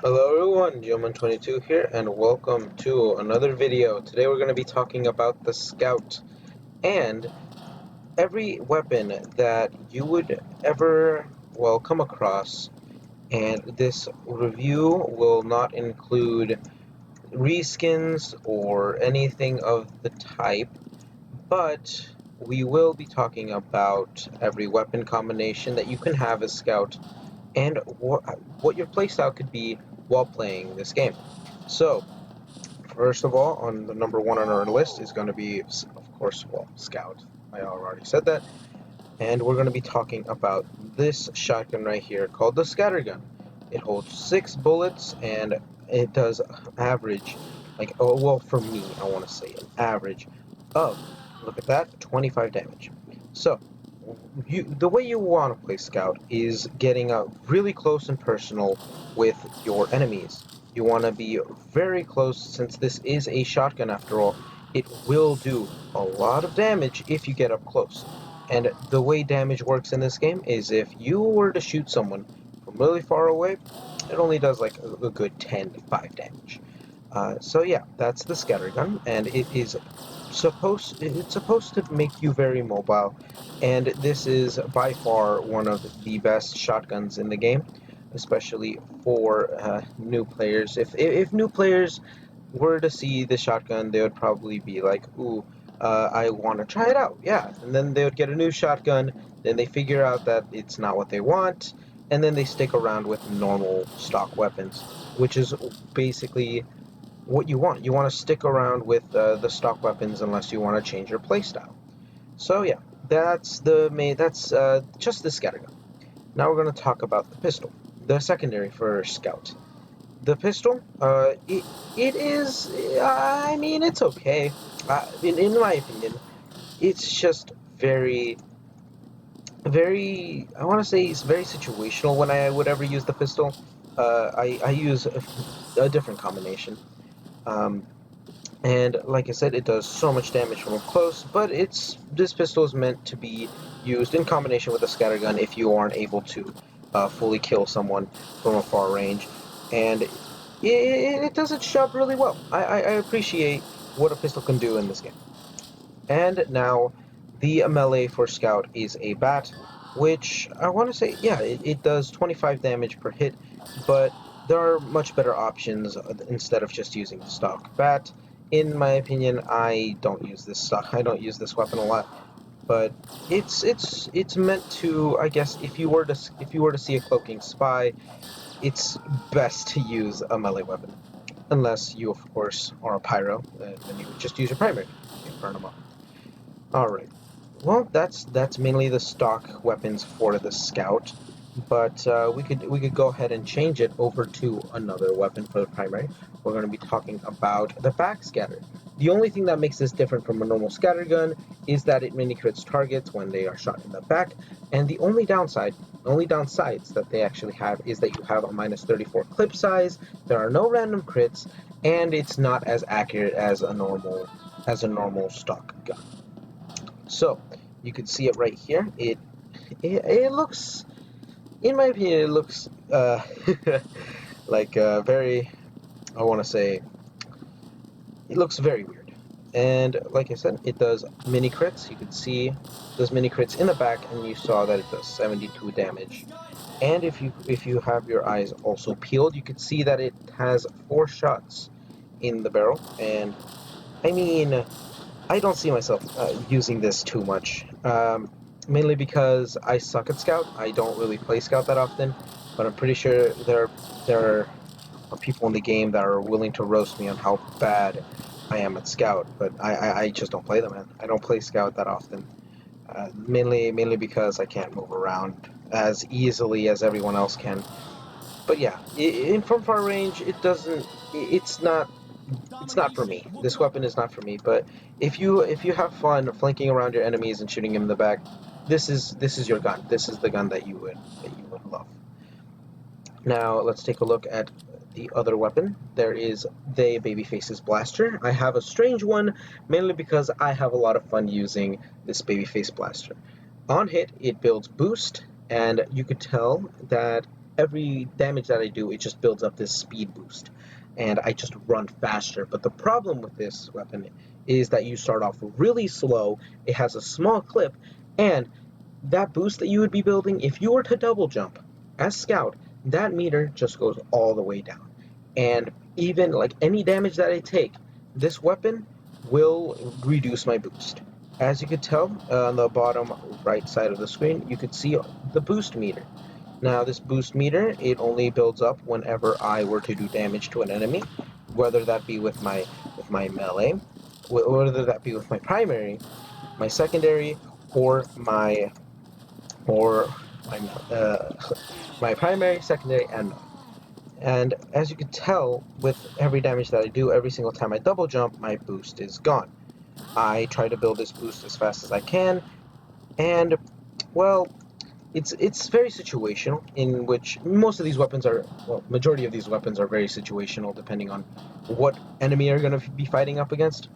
Hello everyone, Gentleman22 here, and welcome to another video. Today we're going to be talking about the Scout, and every weapon that you would ever, come across, and this review will not include reskins or anything of the type, but we will be talking about every weapon combination that you can have as Scout, and what your playstyle could be while playing this game. So, first of all, on the number one on our list is going to be, of course, Scout. I already said that. And we're going to be talking about this shotgun right here called the Scattergun. It holds 6 bullets and it does average, for me, I want to say an average of, look at that, 25 damage. So, the way you want to play Scout is getting up really close and personal with your enemies. You want to be very close, since this is a shotgun after all. It will do a lot of damage if you get up close. And the way damage works in this game is if you were to shoot someone from really far away, it only does like a good 10 to 5 damage. So yeah, that's the Scattergun, and it's supposed to make you very mobile, and this is by far one of the best shotguns in the game, especially for new players. If new players were to see the shotgun, they would probably be like, ooh, I want to try it out, yeah. And then they would get a new shotgun, then they figure out that it's not what they want, and then they stick around with normal stock weapons, which is basically what you want. You want to stick around with the stock weapons unless you want to change your playstyle. So yeah, that's just the scattergun. Now we're going to talk about the pistol, the secondary for Scout. The pistol, it is, I mean, it's okay. In my opinion, it's just very, I want to say it's very situational when I would ever use the pistol. I use a different combination. Um, and like I said, it does so much damage from up close, but this pistol is meant to be used in combination with a scattergun if you aren't able to fully kill someone from a far range, and it does its job really well. I appreciate what a pistol can do in this game. And now, the melee for Scout is a bat, which I want to say, yeah, it does 25 damage per hit, but there are much better options instead of just using the stock bat. In my opinion, I don't use this weapon a lot, but it's meant to, I guess, if you were to see a cloaking spy, it's best to use a melee weapon, unless you of course are a pyro, then you would just use your primary and burn them up. Alright. Well, that's mainly the stock weapons for the Scout, but we could go ahead and change it over to another weapon for the primary. We're going to be talking about the backscatter. The only thing that makes this different from a normal scatter gun is that it mini crits targets when they are shot in the back, and the only downsides that they actually have is that you have a minus 34 clip size, there are no random crits, and it's not as accurate as a normal stock gun. So, you can see it right here. It looks, in my opinion, it looks like very, I want to say, it looks very weird. And like I said, it does mini crits. You can see those mini crits in the back, and you saw that it does 72 damage. And if you have your eyes also peeled, you can see that it has 4 shots in the barrel. And I mean, I don't see myself using this too much, mainly because I suck at Scout. I don't really play Scout that often, but I'm pretty sure there are people in the game that are willing to roast me on how bad I am at Scout, but I just don't play them, man. I don't play Scout that often, mainly because I can't move around as easily as everyone else can. But yeah, from far range, it doesn't. It's not for me. This weapon is not for me. But if you have fun flanking around your enemies and shooting them in the back, this is your gun. This is the gun that you would love. Now let's take a look at the other weapon. There is the Babyface's blaster. I have a strange one, mainly because I have a lot of fun using this Babyface blaster. On hit, it builds boost, and you could tell that every damage that I do, it just builds up this speed boost, and I just run faster. But the problem with this weapon is that you start off really slow, it has a small clip, and that boost that you would be building, if you were to double jump as Scout, that meter just goes all the way down. And even like any damage that I take, this weapon will reduce my boost. As you could tell on the bottom right side of the screen, you could see the boost meter. Now this boost meter, it only builds up whenever I were to do damage to an enemy, whether that be with my melee, whether that be with my primary, my secondary, or my or my my primary, secondary, and melee. And as you can tell, with every damage that I do, every single time I double jump, my boost is gone. I try to build this boost as fast as I can, and well, it's very situational, in which most of these weapons are, well, majority of these weapons are very situational depending on what enemy you're going to be fighting up against.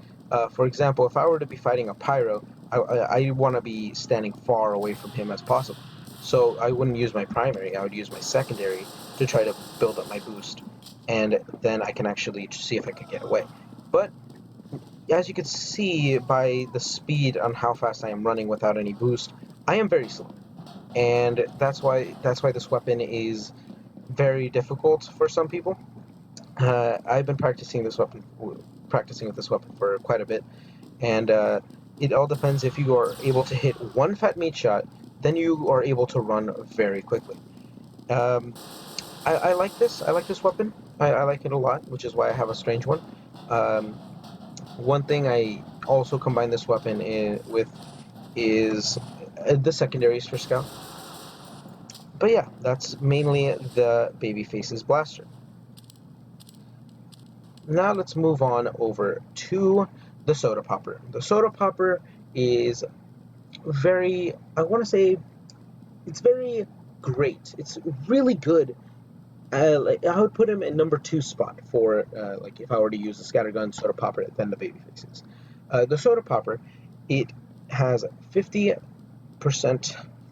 For example, if I were to be fighting a pyro, I want to be standing far away from him as possible. So I wouldn't use my primary, I would use my secondary to try to build up my boost, and then I can actually see if I could get away. But as you can see by the speed on how fast I am running without any boost, I am very slow, and that's why this weapon is very difficult for some people. I've been practicing with this weapon for quite a bit, and it all depends. If you are able to hit one fat meat shot, then you are able to run very quickly. Um, I like this. I like this weapon. I like it a lot, which is why I have a strange one. Um, One thing I also combine this weapon with is the secondaries for Scout. But yeah, that's mainly the Babyface's blaster. Now let's move on over to the Soda Popper. The Soda Popper is very, I want to say, it's very great. It's really good. I would put him in number 2 spot for like if I were to use the Scattergun Soda Popper than the Babyfaces. The Soda Popper, it has 50%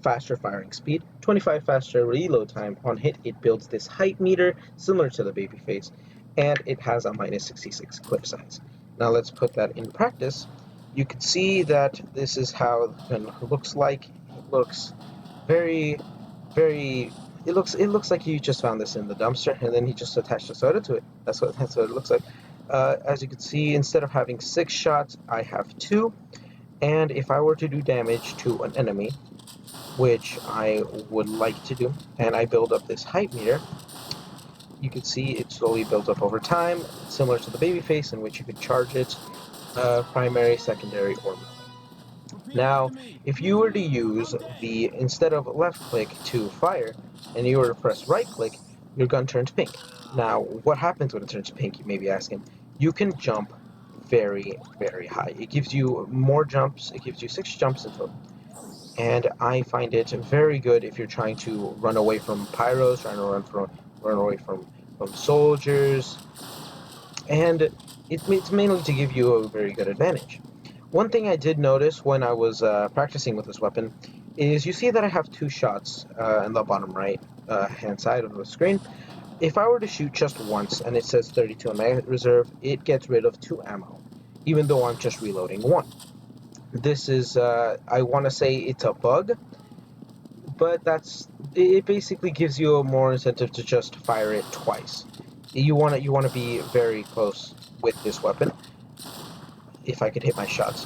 faster firing speed, 25 faster reload time. On hit, it builds this height meter similar to the Babyface, and it has a minus 66 clip size. Now let's put that in practice. You can see that this is how the gun looks like. It looks very, very. It looks like you just found this in the dumpster, and then he just attached a soda to it. That's what it looks like. As you can see, instead of having 6 shots, I have 2. And if I were to do damage to an enemy, which I would like to do, and I build up this height meter, you can see it slowly builds up over time, similar to the Babyface, in which you could charge it primary, secondary, or melee. Now, if you were to use instead of left click to fire, and you were to press right click, your gun turns pink. Now, what happens when it turns pink, you may be asking? You can jump very, very high. It gives you more jumps, it gives you 6 jumps in total. And I find it very good if you're trying to run away from pyros, trying to run away from soldiers, and it's mainly to give you a very good advantage. One thing I did notice when I was practicing with this weapon is you see that I have 2 shots in the bottom right hand side of the screen. If I were to shoot just once and it says 32 on my reserve, it gets rid of 2 ammo, even though I'm just reloading 1. This is, I want to say it's a bug, but it basically gives you a more incentive to just fire it twice. You want to be very close with this weapon. If I could hit my shots,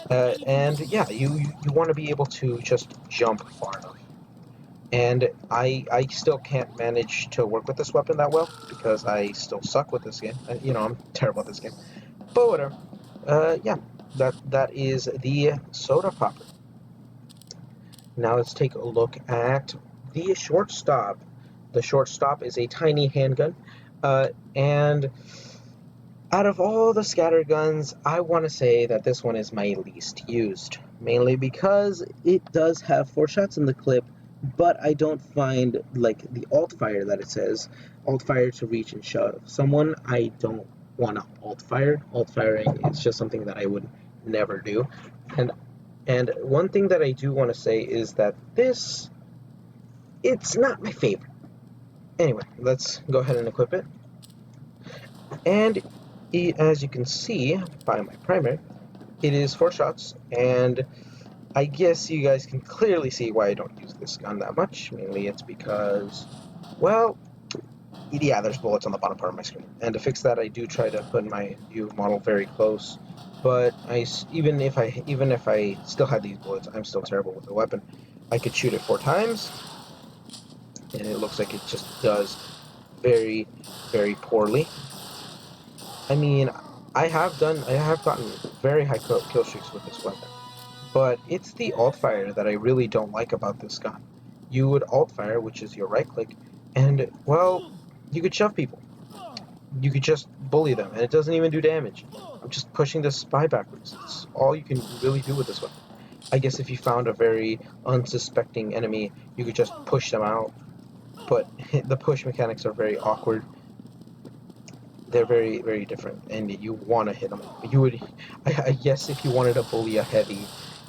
and yeah, you want to be able to just jump far enough. And I still can't manage to work with this weapon that well because I still suck with this game. I'm terrible at this game. But whatever. Yeah, that is the Soda Popper. Now let's take a look at the Shortstop. The Shortstop is a tiny handgun, and out of all the scatter guns, I want to say that this one is my least used, mainly because it does have 4 shots in the clip, but I don't find, like, the alt fire that it says, alt fire to reach and shove someone. I don't want to alt fire. Alt firing is just something that I would never do. And one thing that I do want to say is that it's not my favorite. Anyway, let's go ahead and equip it. And as you can see by my primer, it is 4 shots, and I guess you guys can clearly see why I don't use this gun that much. Mainly it's because, well, yeah, there's bullets on the bottom part of my screen. And to fix that, I do try to put my view model very close. But even if I still had these bullets, I'm still terrible with the weapon. I could shoot it 4 times, and it looks like it just does very, very poorly. I mean, I have gotten very high kill streaks with this weapon, but it's the alt fire that I really don't like about this gun. You would alt fire, which is your right click, and well, you could shove people. You could just bully them, and it doesn't even do damage. I'm just pushing the spy backwards. It's all you can really do with this weapon. I guess if you found a very unsuspecting enemy, you could just push them out, but the push mechanics are very awkward. They're very, very different, and you want to hit them. You would, I guess, if you wanted to bully a heavy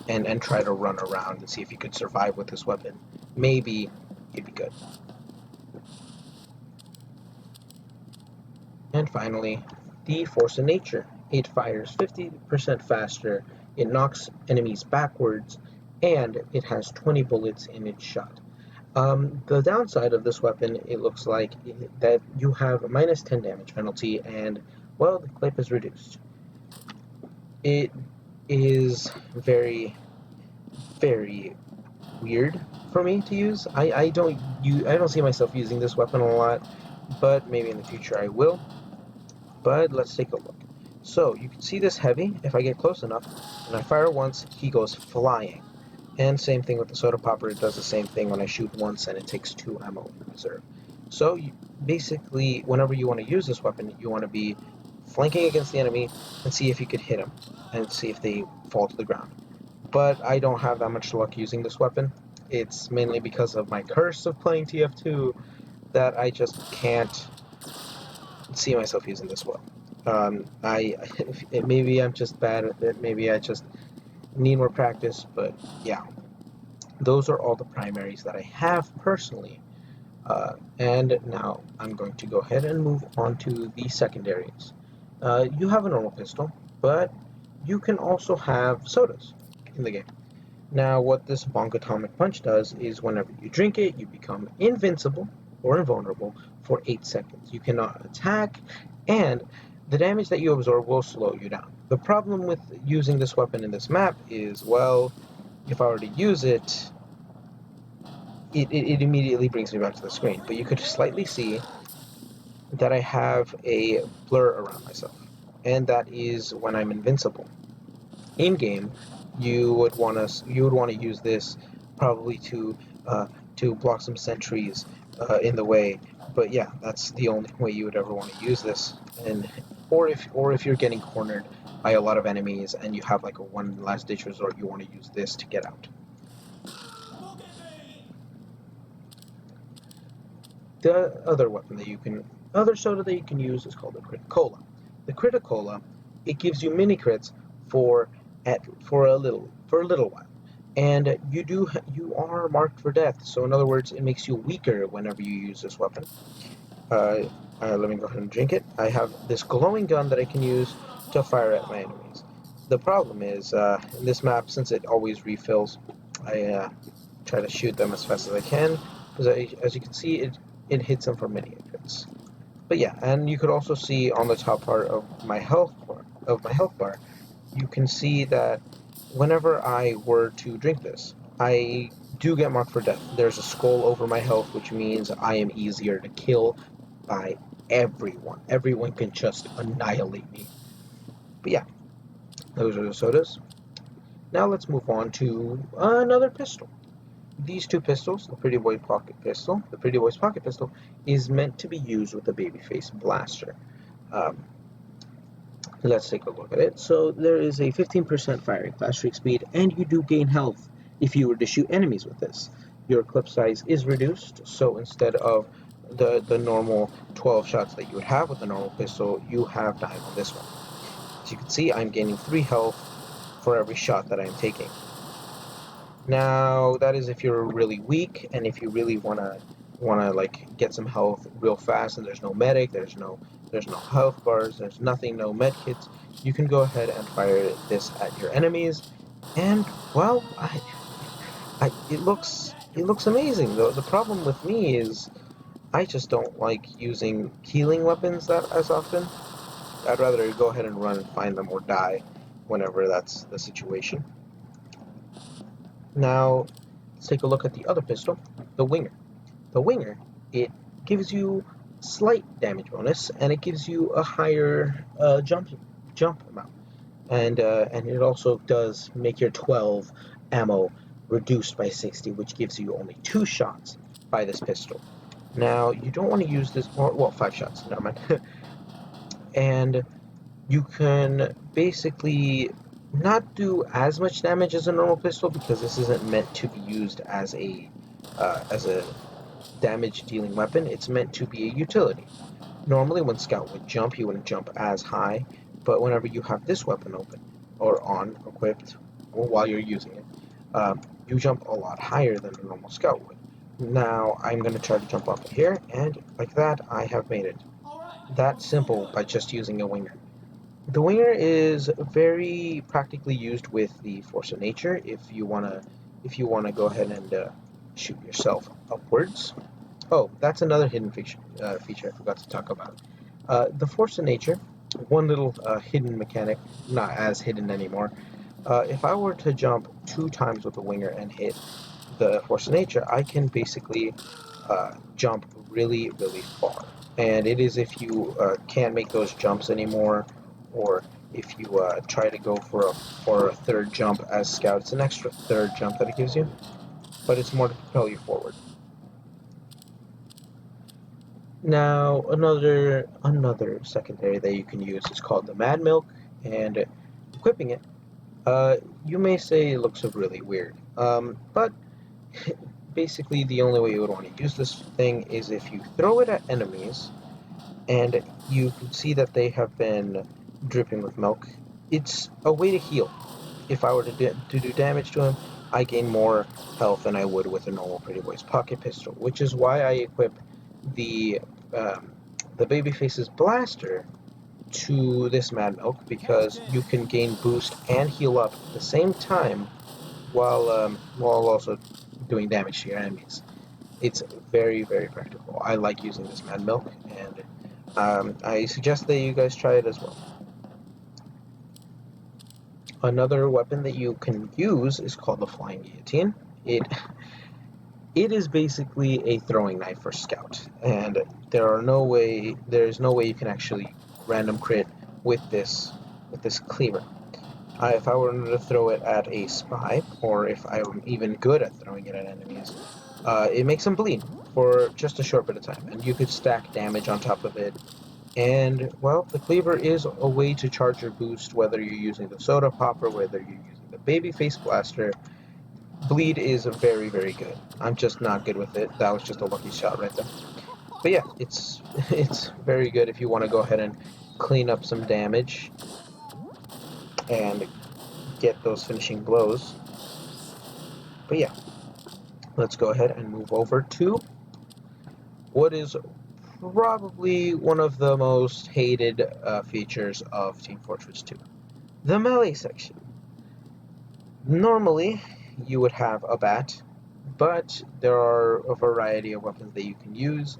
and try to run around and see if you could survive with this weapon, maybe it'd be good. And finally, the Force of Nature. It fires 50% faster, it knocks enemies backwards, and it has 20 bullets in its shot. The downside of this weapon, it looks like that you have a minus 10 damage penalty, and, well, the clip is reduced. It is very, very weird for me to use. I don't see myself using this weapon a lot, but maybe in the future I will. But let's take a look. So you can see this heavy. If I get close enough and I fire once, he goes flying. And same thing with the soda popper. It does the same thing when I shoot once and it takes 2 ammo in reserve. So basically, whenever you want to use this weapon, you want to be flanking against the enemy and see if you could hit them and see if they fall to the ground. But I don't have that much luck using this weapon. It's mainly because of my curse of playing TF2 that I just can't see myself using this well. Maybe I'm just bad at it. Maybe I just need more practice. But yeah, those are all the primaries that I have personally. And now I'm going to go ahead and move on to the secondaries. You have a normal pistol, but you can also have sodas in the game. Now, what this Bonk Atomic Punch does is whenever you drink it, you become invincible or invulnerable for 8 seconds. You cannot attack, and the damage that you absorb will slow you down. The problem with using this weapon in this map is, well, if I were to use it, it immediately brings me back to the screen. But you could slightly see that I have a blur around myself, and that is when I'm invincible. In game, you would want to use this probably to block some sentries in the way. But yeah, that's the only way you would ever want to use this. And or if you're getting cornered by a lot of enemies and you have like a one last ditch resort, you want to use this to get out. The other soda that you can use is called the Criticola. The Criticola, it gives you mini crits for a little while, and you are marked for death. So in other words, it makes you weaker whenever you use this weapon. Let me go ahead and drink it. I have this glowing gun that I can use to fire at my enemies. The problem is in this map, since it always refills, I try to shoot them as fast as I can, because as you can see, it hits them for many crits. But yeah, and you could also see on the top part of my health bar, you can see that whenever I were to drink this, I do get marked for death. There's a skull over my health, which means I am easier to kill by everyone. Everyone can just annihilate me. But yeah, those are the sodas. Now let's move on to another pistol. These two pistols, the Pretty Boy Pocket Pistol, the Pretty Boy's Pocket Pistol, is meant to be used with a Babyface blaster. Um, let's take a look at it. So there is a 15% firing fast streak speed, and you do gain health if you were to shoot enemies with this. Your clip size is reduced, so instead of the normal 12 shots that you would have with the normal pistol, you have 9 on this one. As you can see, I'm gaining 3 health for every shot that I'm taking. Now, that is if you're really weak, and if you really want to want to like get some health real fast, and there's no medic, there's no health bars, there's nothing, no med kits, you can go ahead and fire this at your enemies, and well, it looks amazing. The problem with me is I just don't like using healing weapons that as often. I'd rather go ahead and run and find them or die whenever that's the situation. Now, let's take a look at the other pistol, the Winger. The Winger, it gives you slight damage bonus, and it gives you a higher jump amount, and it also does make your 12 ammo reduced by 60, which gives you only 2 shots by this pistol. Now, you don't want to use this, or well, 5 shots, never mind. And you can basically not do as much damage as a normal pistol because this isn't meant to be used as a damage dealing weapon. It's meant to be a utility. Normally, when Scout would jump, he wouldn't jump as high, but whenever you have this weapon open or on equipped, or while you're using it, you jump a lot higher than a normal Scout would. Now I'm going to try to jump off of here, and like that, I have made it. That simple by just using a Winger. The Winger is very practically used with the Force of Nature if you wanna go ahead and shoot yourself upwards. Oh, that's another hidden feature I forgot to talk about. The Force of Nature, one little hidden mechanic, not as hidden anymore. If I were to jump 2 times with the Winger and hit the Force of Nature, I can basically jump really, really far. And it is if you can't make those jumps anymore, or if you try to go for a third jump as Scout. It's an extra third jump that it gives you, but it's more to propel you forward. Now, another secondary that you can use is called the Mad Milk, and equipping it, you may say it looks really weird, but basically the only way you would want to use this thing is if you throw it at enemies and you can see that they have been dripping with milk. It's a way to heal. If I were to do damage to him, I gain more health than I would with a normal Pretty Boy's pocket pistol, which is why I equip the um, the Babyface's blaster to this Mad Milk, because you can gain boost and heal up at the same time while also doing damage to your enemies. It's very, very practical. I like using this Mad Milk, and I suggest that you guys try it as well. Another weapon that you can use is called the Flying Guillotine. It it is basically a throwing knife for Scout, and there's no way you can actually random crit with this cleaver. If I were to throw it at a spy, or if I'm even good at throwing it at enemies, it makes them bleed for just a short bit of time, and you could stack damage on top of it. And, well, the cleaver is a way to charge your boost, whether you're using the soda popper, whether you're using the babyface blaster. Bleed is very, very good. I'm just not good with it. That was just a lucky shot right there. But yeah, it's it's very good if you want to go ahead and clean up some damage and get those finishing blows. But yeah, let's go ahead and move over to what is probably one of the most hated features of Team Fortress 2. The melee section. Normally, you would have a bat, but there are a variety of weapons that you can use.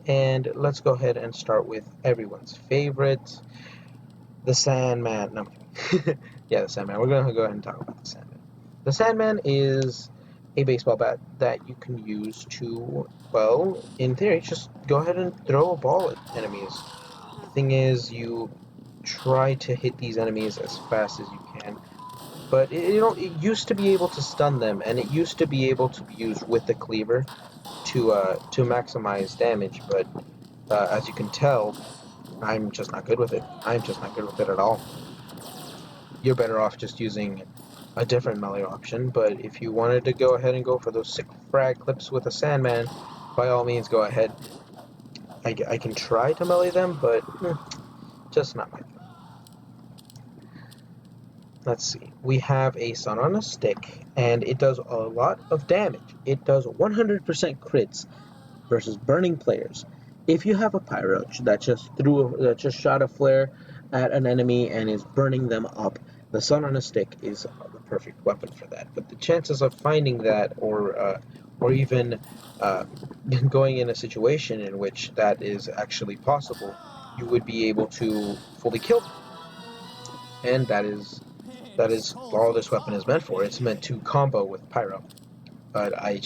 And let's go ahead and start with everyone's favorite, the Sandman. No, I'm kidding. Yeah, the Sandman. We're going to go ahead and talk about the Sandman. The Sandman is a baseball bat that you can use to, well, in theory, just go ahead and throw a ball at enemies. The thing is, you try to hit these enemies as fast as you can, but it used to be able to stun them, and it used to be able to be used with the cleaver to maximize damage. But as you can tell, I'm just not good with it. I'm just not good with it at all. You're better off just using a different melee option, but if you wanted to go ahead and go for those sick frag clips with a Sandman, by all means go ahead. I can try to melee them, but just not my thing. Let's see. We have a Sun on a Stick, and it does a lot of damage. It does 100% crits versus burning players. If you have a pyro that just shot a flare at an enemy and is burning them up, the sun on a stick is the perfect weapon for that. But the chances of finding that, or even uh, going in a situation in which that is actually possible, you would be able to fully kill them. And that is all this weapon is meant for. It's meant to combo with pyro. But I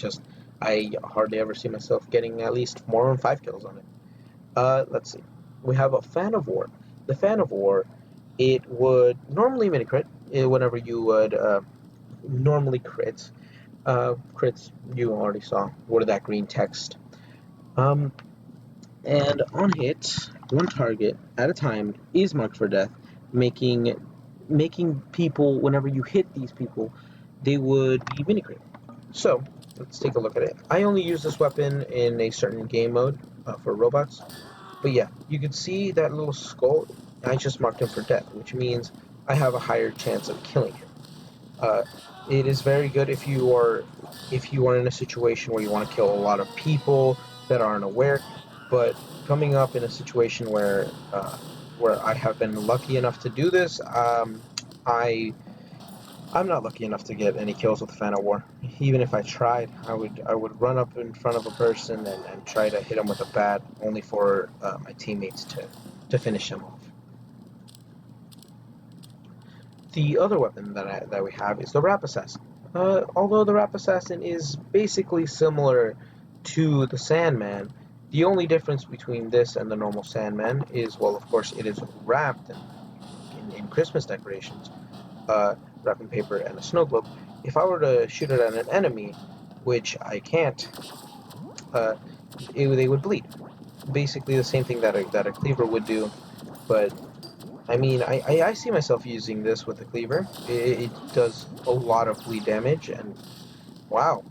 hardly ever see myself getting at least more than 5 kills on it. Let's see. We have a fan of war. The fan of war, it would normally mini crit whenever you would normally crit. Crits you already saw. What are that green text? Um, and on hit, one target at a time is marked for death, making people, whenever you hit these people, they would be mini crit. So let's take a look at it. I only use this weapon in a certain game mode for robots. But yeah, you can see that little skull. I just marked him for death, which means I have a higher chance of killing him. Uh, it is very good if you are in a situation where you want to kill a lot of people that aren't aware. But coming up in a situation where I have been lucky enough to do this, I I'm not lucky enough to get any kills with the Fan of War. Even if I tried, I would run up in front of a person and try to hit him with a bat, only for my teammates to finish him off. The other weapon that we have is the Rap Assassin. Although the Rap Assassin is basically similar to the Sandman, the only difference between this and the normal Sandman is, well, of course, it is wrapped in Christmas decorations, wrapping paper, and a snow globe. If I were to shoot it at an enemy, which I can't, uh, they would bleed. Basically, the same thing that a cleaver would do, but I mean, I see myself using this with a cleaver. It does a lot of bleed damage, and wow.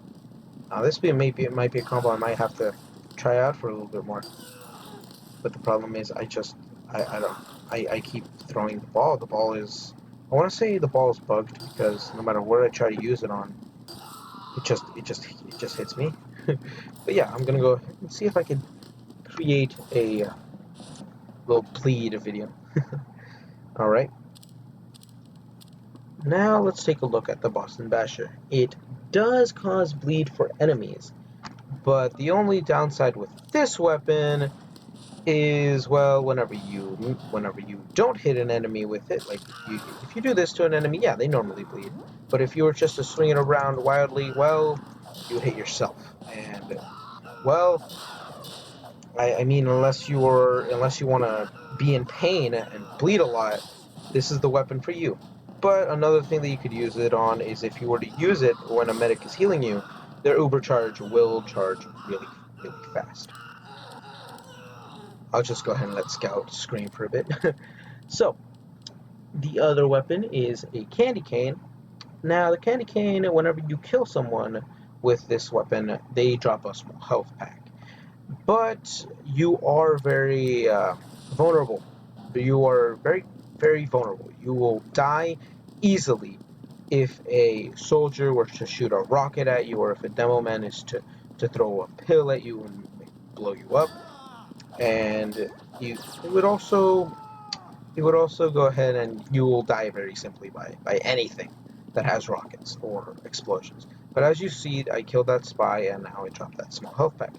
Now this it might be a combo I might have to try out for a little bit more. But the problem is, I don't I keep throwing the ball. The ball is I want to say the ball is bugged because no matter where I try to use it on, it just hits me. But yeah, I'm gonna go and see if I can create a little bleed video. All right. Now let's take a look at the Boston Basher. It does cause bleed for enemies, but the only downside with this weapon is, well, whenever you don't hit an enemy with it, like if you do this to an enemy, yeah, they normally bleed. But if you were just to swing it around wildly, well, you would hit yourself. And well, I mean, unless you want to be in pain and bleed a lot, this is the weapon for you. But another thing that you could use it on is if you were to use it when a medic is healing you, their uber charge will charge really, really fast. I'll just go ahead and let Scout scream for a bit. So, the other weapon is a candy cane. Now, the candy cane, whenever you kill someone with this weapon, they drop a small health pack. But you are very vulnerable. You are very, very vulnerable. You will die easily if a soldier were to shoot a rocket at you, or if a demo man is to throw a pill at you and blow you up. And it would also go ahead and you will die very simply by anything that has rockets or explosions. But as you see, I killed that spy and now I dropped that small health pack.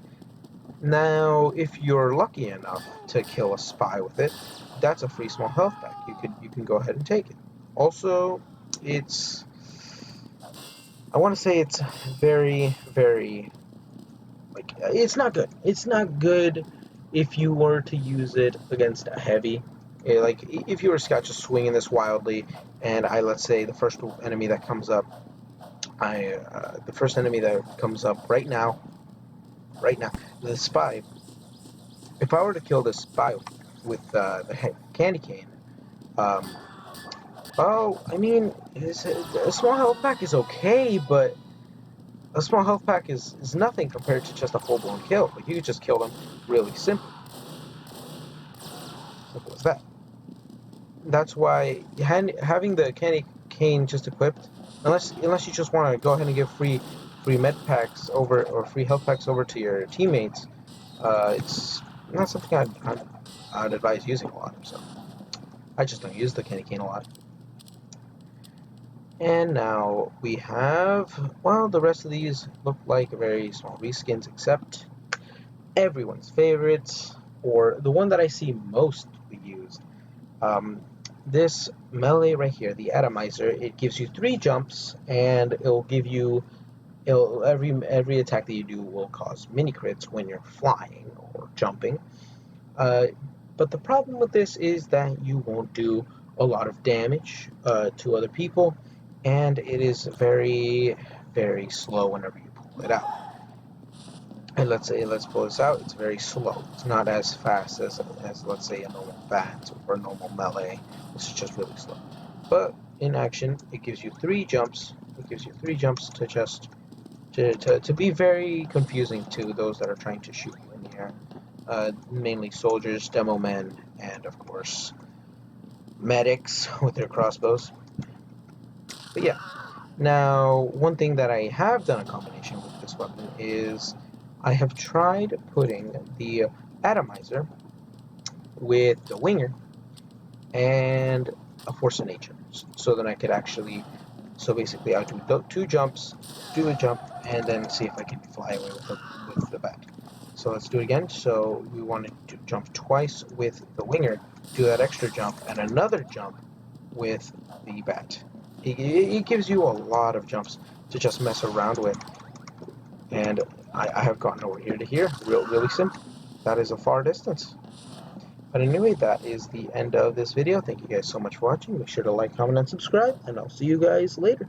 Now, if you're lucky enough to kill a spy with it, that's a free small health pack. You can go ahead and take it. Also, I want to say it's very, very, like, it's not good. It's not good if you were to use it against a heavy. Like if you were Scott just swinging this wildly, and let's say the first enemy that comes up, the first enemy that comes up right now, the spy. If I were to kill this spy with the candy cane, um, oh, I mean, a small health pack is okay, but a small health pack is nothing compared to just a full-blown kill. Like, you could just kill them really simple. Simple as that. That's why having the candy cane just equipped, unless you just want to go ahead and give free med packs over, or free health packs over to your teammates, It's not something I'd advise using a lot, so I just don't use the candy cane a lot. And now we have, well, the rest of these look like very small reskins, except everyone's favorite, or the one that I see mostly used. Um, this melee right here, the atomizer, it gives you 3 jumps, and every attack that you do will cause mini crits when you're flying or jumping. Uh, but the problem with this is that you won't do a lot of damage to other people, and it is very, very slow whenever you pull it out. And let's pull this out. It's very slow. It's not as fast as let's say a normal bat or a normal melee. This is just really slow. But in action, it gives you 3 jumps. It gives you 3 jumps to just to be very confusing to those that are trying to shoot you in the air. Mainly soldiers, demo men, and of course medics with their crossbows. But yeah, now one thing that I have done a combination with this weapon is I have tried putting the atomizer with the winger and a force of nature, so that I could actually. So basically, I'll do 2 jumps, do a jump, and then see if I can fly away with the bat. So let's do it again. So we want to jump twice with the winger, do that extra jump, and another jump with the bat. It gives you a lot of jumps to just mess around with, and I have gotten over here to here really simple. That is a far distance. But anyway, that is the end of this video. Thank you guys so much for watching. Make sure to like, comment, and subscribe, and I'll see you guys later.